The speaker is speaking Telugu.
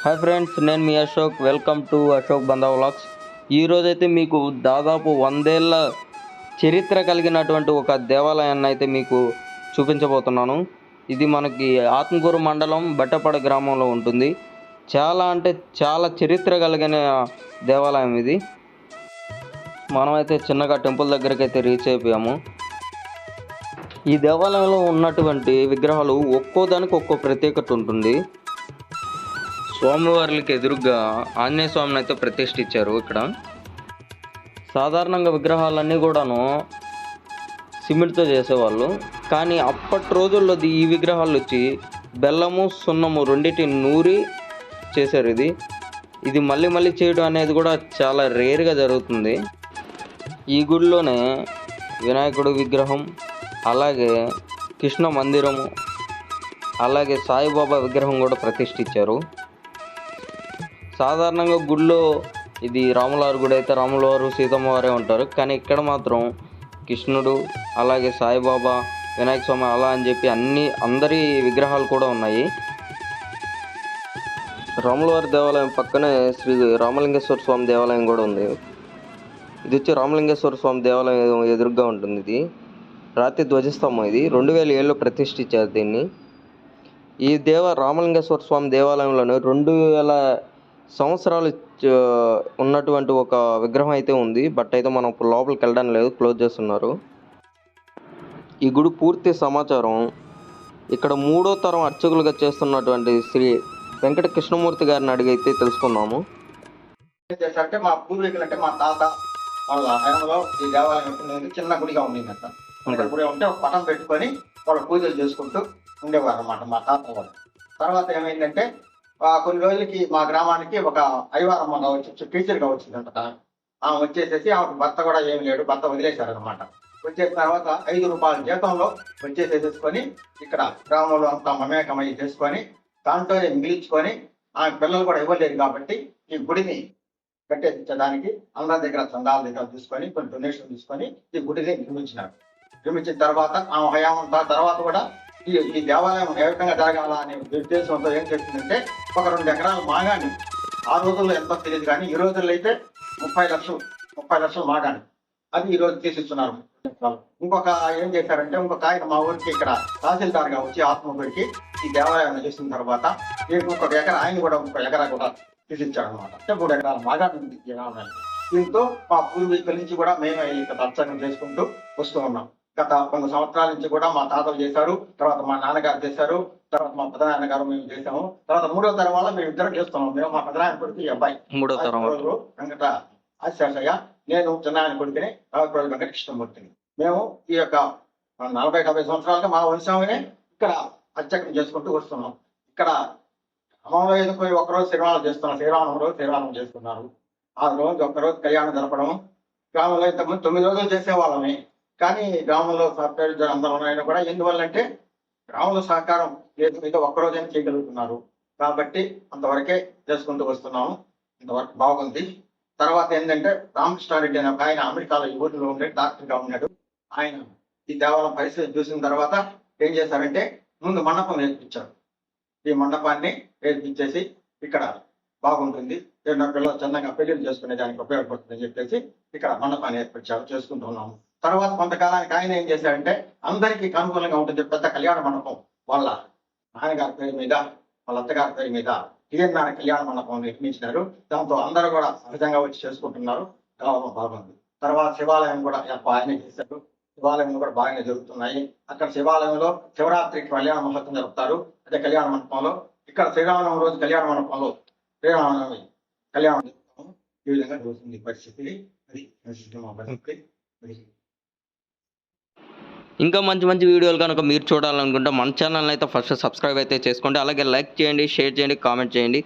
హాయ్ ఫ్రెండ్స్, నేను మీ Ashok. Welcome to Ashok Banda vlogs. ఈరోజైతే మీకు దాదాపు 100 ఏళ్ళ చరిత్ర కలిగినటువంటి ఒక దేవాలయాన్ని అయితే మీకు చూపించబోతున్నాను. ఇది మనకి ఆత్మకూరు మండలం బట్టపాడు గ్రామంలో ఉంటుంది. చాలా అంటే చాలా చరిత్ర కలిగిన దేవాలయం ఇది. మనమైతే చిన్నగా టెంపుల్ దగ్గరికి అయితే రీచ్ అయిపోయాము. ఈ దేవాలయంలో ఉన్నటువంటి విగ్రహాలు ఒక్కో దానికి ఒక్కో ప్రత్యేకత ఉంటుంది. స్వామివారికి ఎదురుగా ఆంజనేయ స్వామిని అయితే ప్రతిష్ఠించారు. ఇక్కడ సాధారణంగా విగ్రహాలన్నీ కూడాను సిమెంట్తో చేసేవాళ్ళు, కానీ అప్పటి రోజుల్లో ఈ విగ్రహాలు వచ్చి బెల్లము సున్నము రెండింటిని నూరి చేశారు. ఇది మళ్ళీ మళ్ళీ చేయడం అనేది కూడా చాలా రేర్గా జరుగుతుంది. ఈ గుడిలోనే వినాయకుడు విగ్రహం, అలాగే కృష్ణ మందిరము, అలాగే సాయిబాబా విగ్రహం కూడా ప్రతిష్ఠించారు. సాధారణంగా గుడిలో ఇది రాములవారి గుడి అయితే రాములవారు సీతమ్మ వారే ఉంటారు, కానీ ఇక్కడ మాత్రం కృష్ణుడు, అలాగే సాయిబాబా, వినాయక స్వామి అలా అని చెప్పి అందరి విగ్రహాలు కూడా ఉన్నాయి. రాములవారి దేవాలయం పక్కనే శ్రీ రామలింగేశ్వర స్వామి దేవాలయం కూడా ఉంది. ఇది వచ్చి రామలింగేశ్వర స్వామి దేవాలయం ఎదురుగా ఉంటుంది. ఇది రాతి ధ్వజస్తంభం. ఇది 2007లో ప్రతిష్ఠించారు దీన్ని. ఈ రామలింగేశ్వర స్వామి దేవాలయంలోనే 2000 సంవత్సరాలు ఉన్నటువంటి ఒక విగ్రహం అయితే ఉంది. బట్ అయితే మనం లోపలికి వెళ్ళడానికి లేదు, క్లోజ్ చేస్తున్నారు. ఈ గుడి పూర్తి సమాచారం ఇక్కడ 3వ తరం అర్చకులుగా చేస్తున్నటువంటి శ్రీ వెంకట కృష్ణమూర్తి గారిని అడిగైతే తెలుసుకున్నాము. అంటే మా పూర్వీకులు అంటే మా తాత వాళ్ళ హయాంలో ఈ దేవాలయం చిన్న గుడిగా ఉండేదంట. గుడి ఉంటే ఒక పటం పెట్టుకొని వాళ్ళు పూజలు చేసుకుంటూ ఉండేవారు అనమాట మా తాత వాళ్ళు. తర్వాత ఏమైందంటే కొన్ని రోజులకి మా గ్రామానికి ఒక అయ్యవారమ్మ వచ్చి టీచర్గా వచ్చిందంట. ఆమె వచ్చేసేసి ఆమెకు భర్త కూడా ఏమి లేడు, భర్త వదిలేశారనమాట. వచ్చేసిన తర్వాత 5 రూపాయల జీతంలో వచ్చేసేసుకొని ఇక్కడ గ్రామంలో అంతా మమేకమై చేసుకొని దాంట్లో మిగిలించుకొని ఆమె పిల్లలు కూడా ఇవ్వలేదు కాబట్టి ఈ గుడిని కట్టేయించడానికి అందరి దగ్గర చందాల దగ్గర తీసుకొని కొన్ని డొనేషన్ తీసుకొని ఈ గుడిని నిర్మించినారు. నిర్మించిన తర్వాత ఆమె హయాం తర్వాత కూడా ఈ దేవాలయం ఏ విధంగా జరగాల అనే ఉద్దేశంతో ఏం చేస్తుందంటే ఒక 2 ఎకరాల మాగాని, ఆ రోజుల్లో ఎంతో తెలియదు కానీ ఈ రోజుల్లో అయితే 30 లక్షలు మాగాని అది ఈ రోజు తీసిస్తున్నారు. ఇంకొక ఏం చేశారంటే ఇంకొక ఆయన మా ఊరికి ఇక్కడ తహసీల్దార్గా వచ్చి ఆత్మకూరికి ఈ దేవాలయాన్ని చేసిన తర్వాత ఇంకొక ఎకరా ఆయన కూడా 1 ఎకరా కూడా తీసిచ్చారు అనమాట. అంటే 3 ఎకరాల మాగాని ఉంది దేవాలయం. దీంతో మా పూర్వీకుల నుంచి కూడా మేము ఇక్కడ అర్చన చేసుకుంటూ వస్తూ ఉన్నాం. గత 100 సంవత్సరాల నుంచి కూడా మా తాతలు చేశారు, తర్వాత మా నాన్నగారు చేశారు, తర్వాత మా పెదనాన్నగారు మేము చేసాము, తర్వాత 3వ తరం వల్ల మేము ఇద్దరం చేస్తున్నాం. మేము మా పెదనాయన కొడుకు ఈ అబ్బాయి 3వ తరం వెంకట ఆశేషయ్య, నేను చిన్నాయన కొడుకుని వెంకట కృష్ణమూర్తిని. మేము ఈ యొక్క 40-50 సంవత్సరాలుగా మా వంశంగానే ఇక్కడ అర్చకం చేసుకుంటూ వస్తున్నాం. ఇక్కడ అమ్మలో ఎదుర్కొని ఒకరోజు శ్రీరామం చేస్తున్నాం, శ్రీరామం చేస్తున్నారు. ఆ రోజు ఒక్కరోజు కళ్యాణం జరపడం. గ్రామంలో ఇంతకుముందు 9 రోజులు చేసేవాళ్ళని, కానీ గ్రామంలో సాఫ్ట్వేర్ అందరూ కూడా ఎందువల్లంటే గ్రామంలో సహకారం లేదు, మీద ఒక్కరోజైనా చేయగలుగుతున్నారు కాబట్టి అంతవరకే చేసుకుంటూ వస్తున్నాము. ఇంతవరకు బాగుంది. తర్వాత ఏంటంటే రామకృష్ణారెడ్డి అనే ఆయన అమెరికాలో ఈ ఊరిలో ఉండే డాక్టర్గా ఉన్నాడు. ఆయన ఈ దేవాలయం పరిస్థితి చూసిన తర్వాత ఏం చేశారంటే ముందు మండపం నేర్పించారు. ఈ మండపాన్ని నేర్పించేసి ఇక్కడ బాగుంటుంది, పిల్లలు చందంగా పెళ్లిళ్ళు చేసుకునే దానికి ఉపయోగపడుతుందని చెప్పేసి ఇక్కడ మండపాన్ని చేసుకుంటున్నాము. తర్వాత కొంతకాలానికి ఆయన ఏం చేశారంటే అందరికీ అనుకూలంగా ఉంటుంది పెద్ద కళ్యాణ మండపం వాళ్ళ నాన్నగారి పేరు మీద, వాళ్ళ అత్తగారి పేరు మీద టీఎన్ఆర్ కళ్యాణ మండపం నిర్మించినారు. దాంతో అందరూ కూడా సహజంగా వచ్చి చేసుకుంటున్నారు. దేవాలయం బాగుంది. తర్వాత శివాలయం కూడా ఆయనే చేశారు. శివాలయంలో కూడా బాగానే జరుగుతున్నాయి. అక్కడ శివాలయంలో శివరాత్రికి కళ్యాణ మహోత్సవం జరుపుతారు, అదే కళ్యాణ మండపంలో. ఇక్కడ శ్రీరామనవమి రోజు కళ్యాణ మండపంలో శ్రీరామనవమి కళ్యాణం జరుపుతాము. ఈ విధంగా జరుగుతుంది పరిస్థితి. ఇంకా మంచి వీడియోలు కనుక మీరు చూడాలనుకుంటే మన ఛానల్ని అయితే ఫస్ట్ సబ్స్క్రైబ్ అయితే చేసుకోండి. అలాగే లైక్ చేయండి, షేర్ చేయండి, కామెంట్ చేయండి.